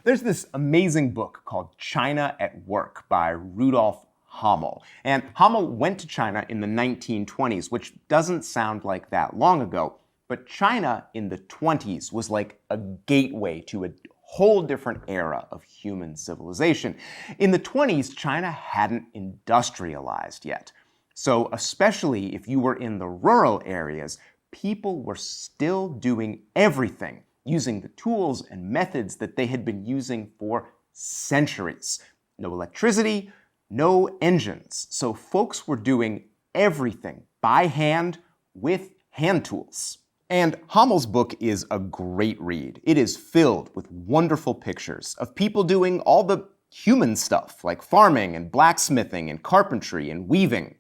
There's this amazing book called China at Work by Rudolf Hamel. And Hamel went to China in the 1920s, which doesn't sound like that long ago. But China in the 20s was like a gateway to a whole different era of human civilization. In the 20s, China hadn't industrialized yet. So especially if you were in the rural areas, people were still doing everything using the tools and methods that they had been using for centuries. No electricity, no engines. So folks were doing everything by hand with hand tools. And Hamel's book is a great read. It is filled with wonderful pictures of people doing all the human stuff like farming and blacksmithing and carpentry and weaving.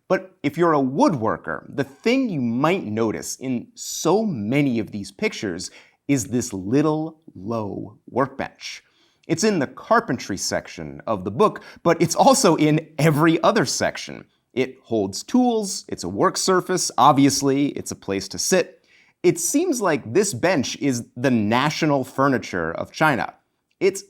But if you're a woodworker, the thing you might notice in so many of these pictures is this little low workbench. It's in the carpentry section of the book, but it's also in every other section. It holds tools, it's a work surface, obviously, it's a place to sit. It seems like this bench is the national furniture of China. It's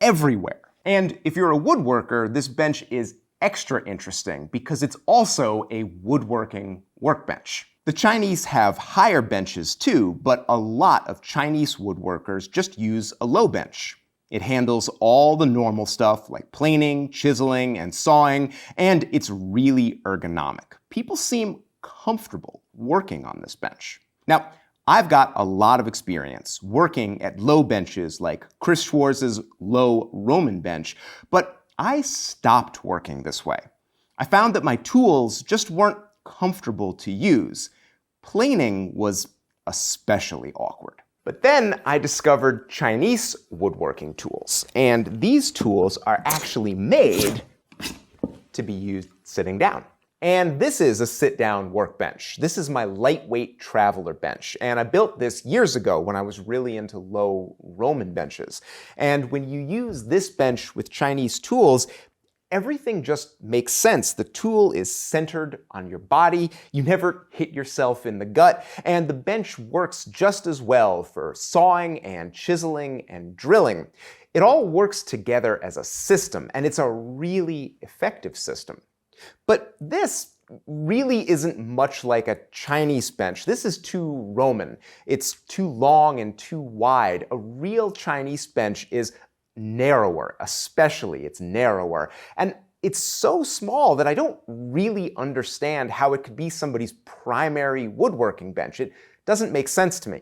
everywhere. And if you're a woodworker, this bench is extra interesting because it's also a woodworking workbench. The Chinese have higher benches too, but a lot of Chinese woodworkers just use a low bench. It handles all the normal stuff like planing, chiseling, and sawing, and it's really ergonomic. People seem comfortable working on this bench. Now, I've got a lot of experience working at low benches like Chris Schwarz's low Roman bench, but I stopped working this way. I found that my tools just weren't comfortable to use. Planing was especially awkward. But then I discovered Chinese woodworking tools, and these tools are actually made to be used sitting down. And this is a sit-down workbench. This is my lightweight traveler bench, and I built this years ago when I was really into low Roman benches. And when you use this bench with Chinese tools, everything just makes sense. The tool is centered on your body, you never hit yourself in the gut, and the bench works just as well for sawing and chiseling and drilling. It all works together as a system, and it's a really effective system. But this really isn't much like a Chinese bench. This is too Roman. It's too long and too wide. A real Chinese bench is narrower, especially it's narrower. And it's so small that I don't really understand how it could be somebody's primary woodworking bench. It doesn't make sense to me.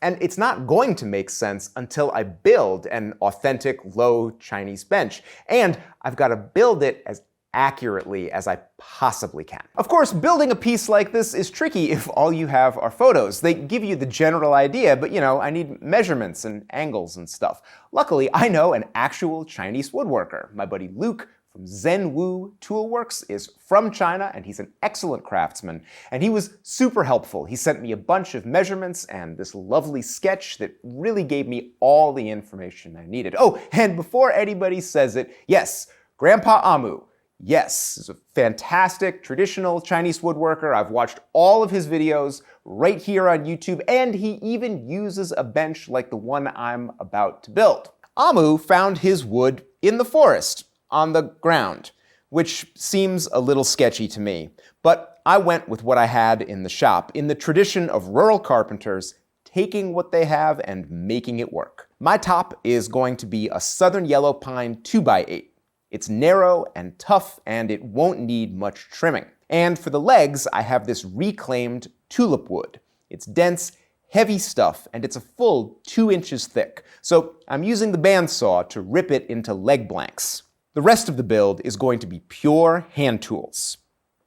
And it's not going to make sense until I build an authentic low Chinese bench. And I've got to build it as accurately as I possibly can. Of course, building a piece like this is tricky if all you have are photos. They give you the general idea, but I need measurements and angles and stuff. Luckily, I know an actual Chinese woodworker. My buddy Luke from Zhenwu Toolworks is from China, and he's an excellent craftsman, and he was super helpful. He sent me a bunch of measurements and this lovely sketch that really gave me all the information I needed. Oh, and before anybody says it, yes, Grandpa Amu, yes, he's a fantastic traditional Chinese woodworker. I've watched all of his videos right here on YouTube, and he even uses a bench like the one I'm about to build. Amu found his wood in the forest, on the ground, which seems a little sketchy to me. But I went with what I had in the shop, in the tradition of rural carpenters, taking what they have and making it work. My top is going to be a southern yellow pine 2x8. It's narrow and tough, and it won't need much trimming. And for the legs, I have this reclaimed tulip wood. It's dense, heavy stuff, and it's a full 2 inches thick. So I'm using the bandsaw to rip it into leg blanks. The rest of the build is going to be pure hand tools.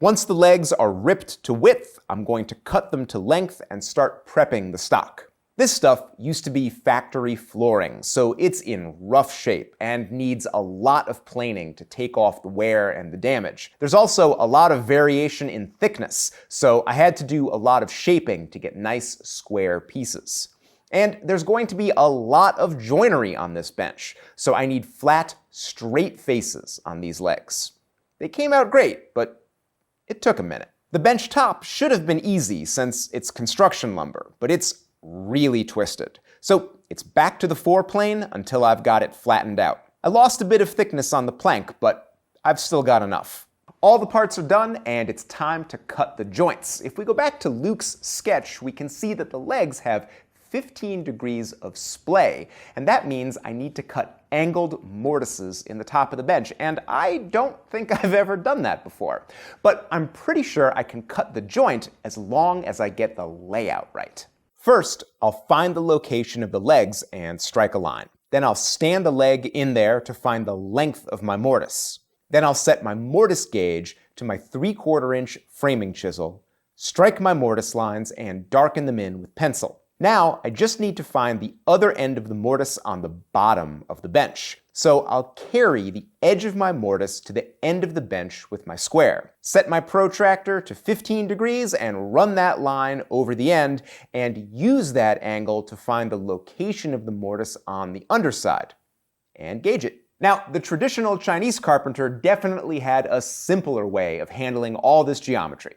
Once the legs are ripped to width, I'm going to cut them to length and start prepping the stock. This stuff used to be factory flooring, so it's in rough shape and needs a lot of planing to take off the wear and the damage. There's also a lot of variation in thickness, so I had to do a lot of shaping to get nice square pieces. And there's going to be a lot of joinery on this bench, so I need flat, straight faces on these legs. They came out great, but it took a minute. The bench top should have been easy since it's construction lumber, but it's really twisted. So it's back to the foreplane until I've got it flattened out. I lost a bit of thickness on the plank, but I've still got enough. All the parts are done, and it's time to cut the joints. If we go back to Luke's sketch, we can see that the legs have 15 degrees of splay, and that means I need to cut angled mortises in the top of the bench, and I don't think I've ever done that before. But I'm pretty sure I can cut the joint as long as I get the layout right. First, I'll find the location of the legs and strike a line. Then I'll stand the leg in there to find the length of my mortise. Then I'll set my mortise gauge to my 3/4 inch framing chisel, strike my mortise lines, and darken them in with pencil. Now, I just need to find the other end of the mortise on the bottom of the bench. So I'll carry the edge of my mortise to the end of the bench with my square. Set my protractor to 15 degrees and run that line over the end, and use that angle to find the location of the mortise on the underside. And gauge it. Now, the traditional Chinese carpenter definitely had a simpler way of handling all this geometry.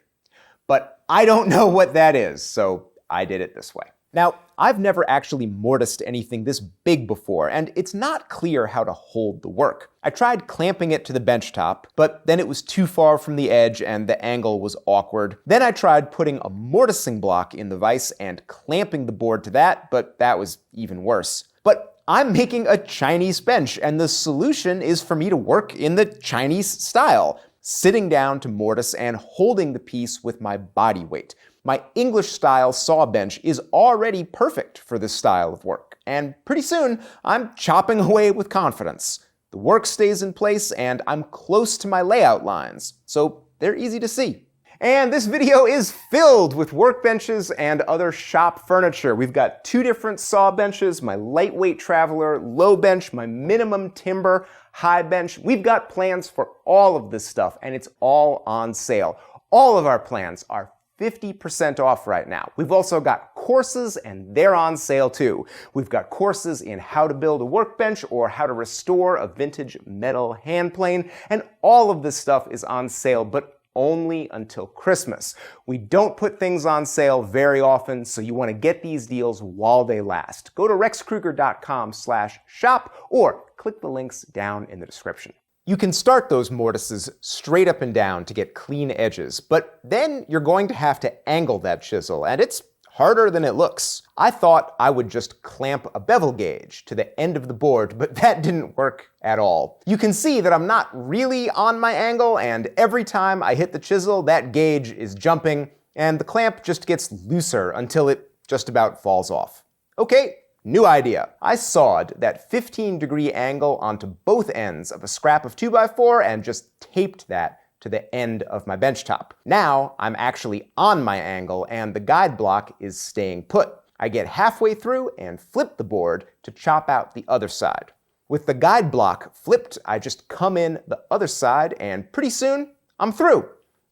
But I don't know what that is, so I did it this way. Now, I've never actually mortised anything this big before, and it's not clear how to hold the work. I tried clamping it to the bench top, but then it was too far from the edge and the angle was awkward. Then I tried putting a mortising block in the vise and clamping the board to that, but that was even worse. But I'm making a Chinese bench, and the solution is for me to work in the Chinese style, sitting down to mortise and holding the piece with my body weight. My English-style saw bench is already perfect for this style of work, and pretty soon I'm chopping away with confidence. The work stays in place, and I'm close to my layout lines, so they're easy to see. And this video is filled with workbenches and other shop furniture. We've got 2 different saw benches, my lightweight traveler, low bench, my minimum timber, high bench. We've got plans for all of this stuff, and it's all on sale. All of our plans are 50% off right now. We've also got courses, and they're on sale too. We've got courses in how to build a workbench or how to restore a vintage metal hand plane, and all of this stuff is on sale, but only until Christmas. We don't put things on sale very often, so you want to get these deals while they last. Go to rexkrueger.com/shop or click the links down in the description. You can start those mortises straight up and down to get clean edges, but then you're going to have to angle that chisel, and it's harder than it looks. I thought I would just clamp a bevel gauge to the end of the board, but that didn't work at all. You can see that I'm not really on my angle, and every time I hit the chisel, that gauge is jumping, and the clamp just gets looser until it just about falls off. Okay. New idea. I sawed that 15-degree angle onto both ends of a scrap of 2x4 and just taped that to the end of my bench top. Now I'm actually on my angle and the guide block is staying put. I get halfway through and flip the board to chop out the other side. With the guide block flipped, I just come in the other side and pretty soon I'm through.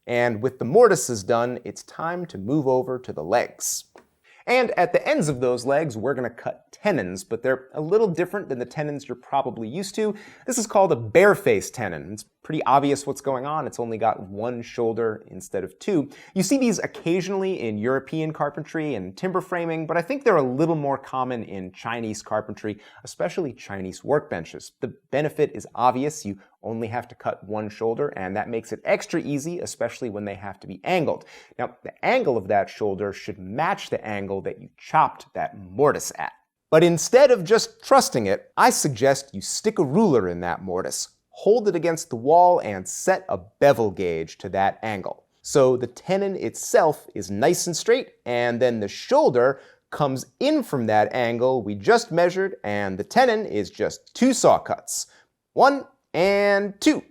And with the mortises done, it's time to move over to the legs. And at the ends of those legs, we're going to cut tenons, but they're a little different than the tenons you're probably used to. This is called a bare-face tenon. It's pretty obvious what's going on. It's only got 1 shoulder instead of 2. You see these occasionally in European carpentry and timber framing, but I think they're a little more common in Chinese carpentry, especially Chinese workbenches. The benefit is obvious. You only have to cut 1 shoulder, and that makes it extra easy, especially when they have to be angled. Now, the angle of that shoulder should match the angle that you chopped that mortise at. But instead of just trusting it, I suggest you stick a ruler in that mortise, hold it against the wall, and set a bevel gauge to that angle. So the tenon itself is nice and straight, and then the shoulder comes in from that angle we just measured, and the tenon is just 2 saw cuts. 1 and 2.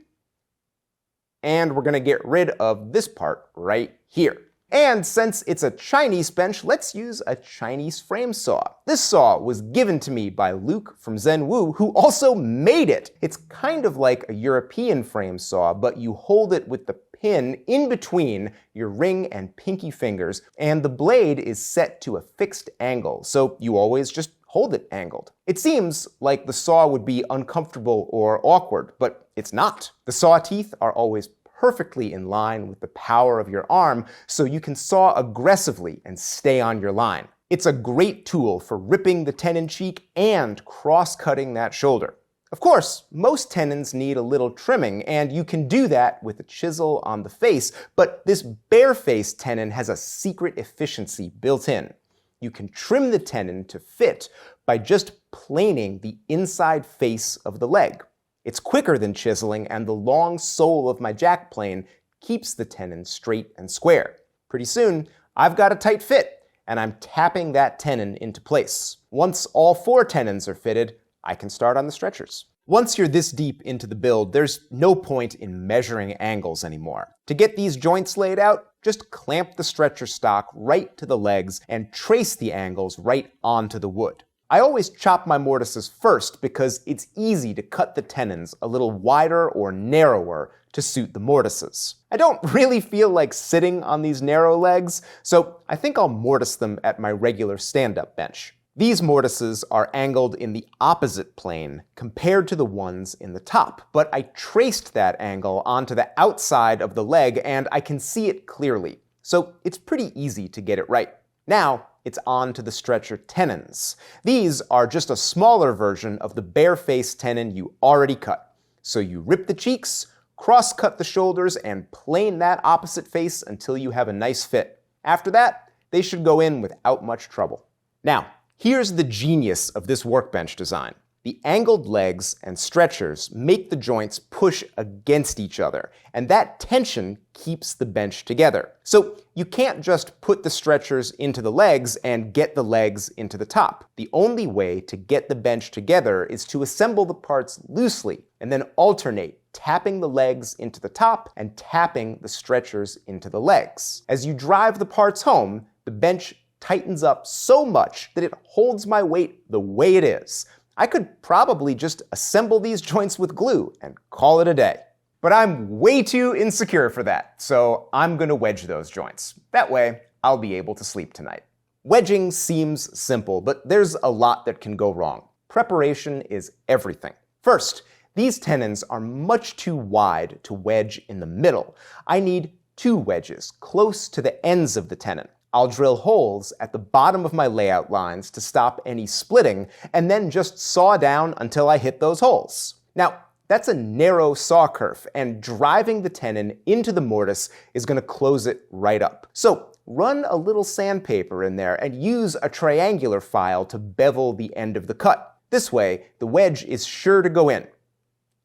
And we're going to get rid of this part right here. And since it's a Chinese bench, let's use a Chinese frame saw. This saw was given to me by Luke from Zhenwu, who also made it. It's kind of like a European frame saw, but you hold it with the pin in between your ring and pinky fingers, and the blade is set to a fixed angle, so you always just hold it angled. It seems like the saw would be uncomfortable or awkward, but it's not. The saw teeth are always perfectly in line with the power of your arm, so you can saw aggressively and stay on your line. It's a great tool for ripping the tenon cheek and cross-cutting that shoulder. Of course, most tenons need a little trimming, and you can do that with a chisel on the face, but this bare-faced tenon has a secret efficiency built in. You can trim the tenon to fit by just planing the inside face of the leg. It's quicker than chiseling, and the long sole of my jack plane keeps the tenon straight and square. Pretty soon, I've got a tight fit, and I'm tapping that tenon into place. Once all 4 tenons are fitted, I can start on the stretchers. Once you're this deep into the build, there's no point in measuring angles anymore. To get these joints laid out, just clamp the stretcher stock right to the legs and trace the angles right onto the wood. I always chop my mortises first because it's easy to cut the tenons a little wider or narrower to suit the mortises. I don't really feel like sitting on these narrow legs, so I think I'll mortise them at my regular stand-up bench. These mortises are angled in the opposite plane compared to the ones in the top, but I traced that angle onto the outside of the leg and I can see it clearly, so it's pretty easy to get it right. Now, it's on to the stretcher tenons. These are just a smaller version of the bare-faced tenon you already cut. So you rip the cheeks, cross-cut the shoulders, and plane that opposite face until you have a nice fit. After that, they should go in without much trouble. Now, here's the genius of this workbench design. The angled legs and stretchers make the joints push against each other, and that tension keeps the bench together. So you can't just put the stretchers into the legs and get the legs into the top. The only way to get the bench together is to assemble the parts loosely and then alternate, tapping the legs into the top and tapping the stretchers into the legs. As you drive the parts home, the bench tightens up so much that it holds my weight the way it is. I could probably just assemble these joints with glue and call it a day. But I'm way too insecure for that, so I'm gonna wedge those joints. That way, I'll be able to sleep tonight. Wedging seems simple, but there's a lot that can go wrong. Preparation is everything. First, these tenons are much too wide to wedge in the middle. I need 2 wedges close to the ends of the tenon. I'll drill holes at the bottom of my layout lines to stop any splitting, and then just saw down until I hit those holes. Now, that's a narrow saw kerf, and driving the tenon into the mortise is going to close it right up. So run a little sandpaper in there and use a triangular file to bevel the end of the cut. This way, the wedge is sure to go in,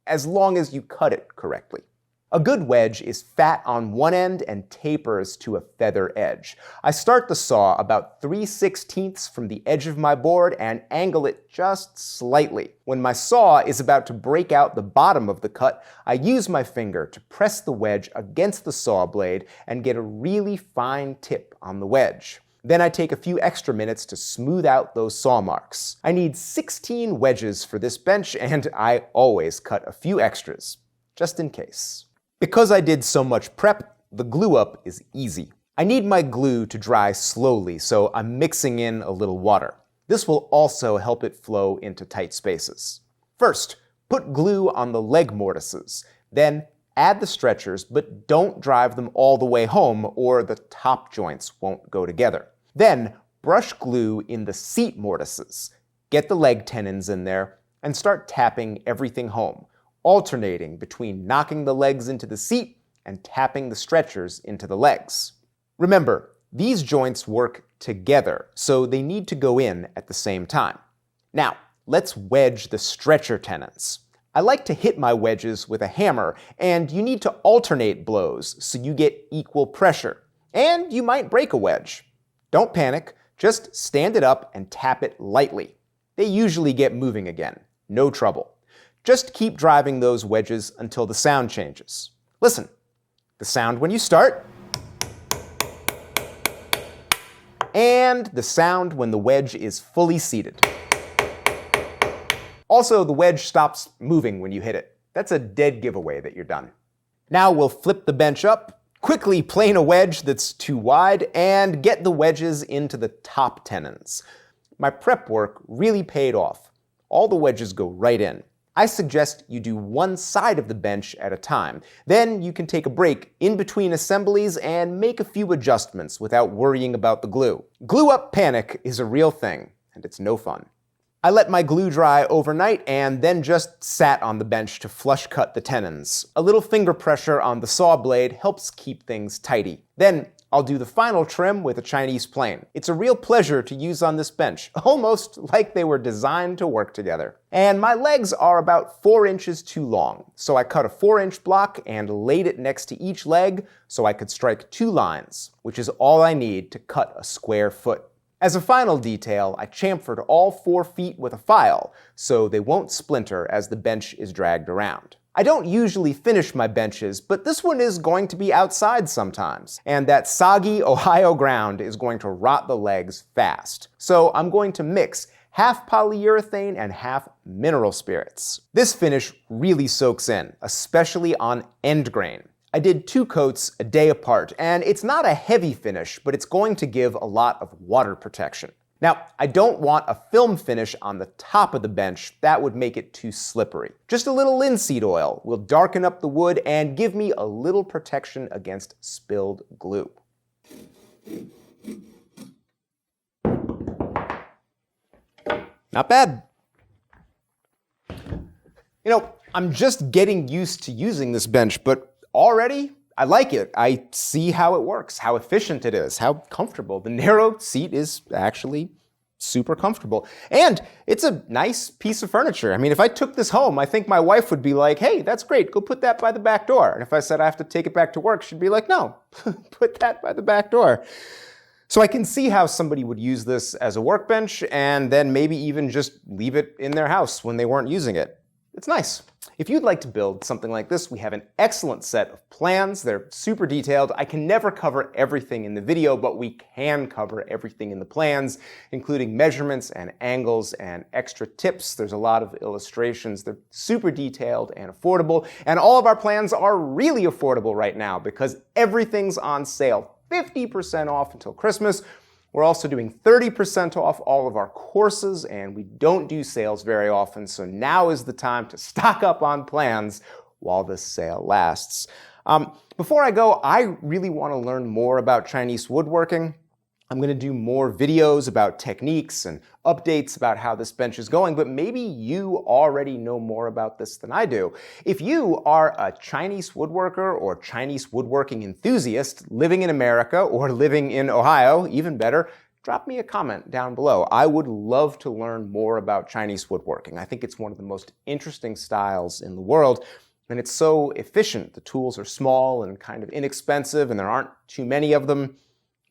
as long as you cut it correctly. A good wedge is fat on one end and tapers to a feather edge. I start the saw about 3/16 from the edge of my board and angle it just slightly. When my saw is about to break out the bottom of the cut, I use my finger to press the wedge against the saw blade and get a really fine tip on the wedge. Then I take a few extra minutes to smooth out those saw marks. I need 16 wedges for this bench, and I always cut a few extras, just in case. Because I did so much prep, the glue up is easy. I need my glue to dry slowly, so I'm mixing in a little water. This will also help it flow into tight spaces. First, put glue on the leg mortises. Then add the stretchers, but don't drive them all the way home or the top joints won't go together. Then brush glue in the seat mortises. Get the leg tenons in there and start tapping everything home, alternating between knocking the legs into the seat and tapping the stretchers into the legs. Remember, these joints work together, so they need to go in at the same time. Now, let's wedge the stretcher tenons. I like to hit my wedges with a hammer, and you need to alternate blows so you get equal pressure. And you might break a wedge. Don't panic, just stand it up and tap it lightly. They usually get moving again, no trouble. Just keep driving those wedges until the sound changes. Listen, the sound when you start, and the sound when the wedge is fully seated. Also, the wedge stops moving when you hit it. That's a dead giveaway that you're done. Now we'll flip the bench up, quickly plane a wedge that's too wide, and get the wedges into the top tenons. My prep work really paid off. All the wedges go right in. I suggest you do one side of the bench at a time. Then you can take a break in between assemblies and make a few adjustments without worrying about the glue. Glue-up panic is a real thing, and it's no fun. I let my glue dry overnight and then just sat on the bench to flush cut the tenons. A little finger pressure on the saw blade helps keep things tidy. Then I'll do the final trim with a Chinese plane. It's a real pleasure to use on this bench, almost like they were designed to work together. And my legs are about 4 inches too long, so I cut a 4-inch block and laid it next to each leg so I could strike 2 lines, which is all I need to cut a square foot. As a final detail, I chamfered all 4 feet with a file, so they won't splinter as the bench is dragged around. I don't usually finish my benches, but this one is going to be outside sometimes, and that soggy Ohio ground is going to rot the legs fast. So I'm going to mix half polyurethane and half mineral spirits. This finish really soaks in, especially on end grain. I did 2 coats a day apart, and it's not a heavy finish, but it's going to give a lot of water protection. Now, I don't want a film finish on the top of the bench. That would make it too slippery. Just a little linseed oil will darken up the wood and give me a little protection against spilled glue. Not bad. You know, I'm just getting used to using this bench, but already, I like it. I see how it works, how efficient it is, how comfortable. The narrow seat is actually super comfortable. And it's a nice piece of furniture. I mean, if I took this home, I think my wife would be like, hey, that's great, go put that by the back door. And if I said I have to take it back to work, she'd be like, no, put that by the back door. So I can see how somebody would use this as a workbench and then maybe even just leave it in their house when they weren't using it. It's nice. If you'd like to build something like this, we have an excellent set of plans. They're super detailed. I can never cover everything in the video, but we can cover everything in the plans, including measurements and angles and extra tips. There's a lot of illustrations. They're super detailed and affordable. And all of our plans are really affordable right now because everything's on sale. 50% off until Christmas. We're also doing 30% off all of our courses, and we don't do sales very often, so now is the time to stock up on plans while this sale lasts. Before I go, I really want to learn more about Chinese woodworking. I'm going to do more videos about techniques and updates about how this bench is going, but maybe you already know more about this than I do. If you are a Chinese woodworker or Chinese woodworking enthusiast living in America or living in Ohio, even better, drop me a comment down below. I would love to learn more about Chinese woodworking. I think it's one of the most interesting styles in the world, and it's so efficient. The tools are small and kind of inexpensive, and there aren't too many of them.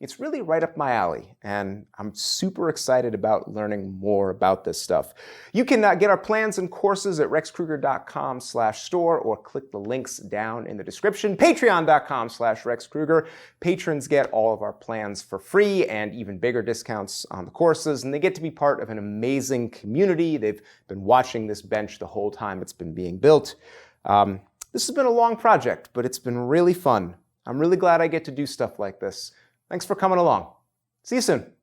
It's really right up my alley, and I'm super excited about learning more about this stuff. You can get our plans and courses at rexkrueger.com/store or click the links down in the description. Patreon.com/rexkrueger. Patrons get all of our plans for free and even bigger discounts on the courses, and they get to be part of an amazing community. They've been watching this bench the whole time it's been being built. This has been a long project, but it's been really fun. I'm really glad I get to do stuff like this. Thanks for coming along. See you soon.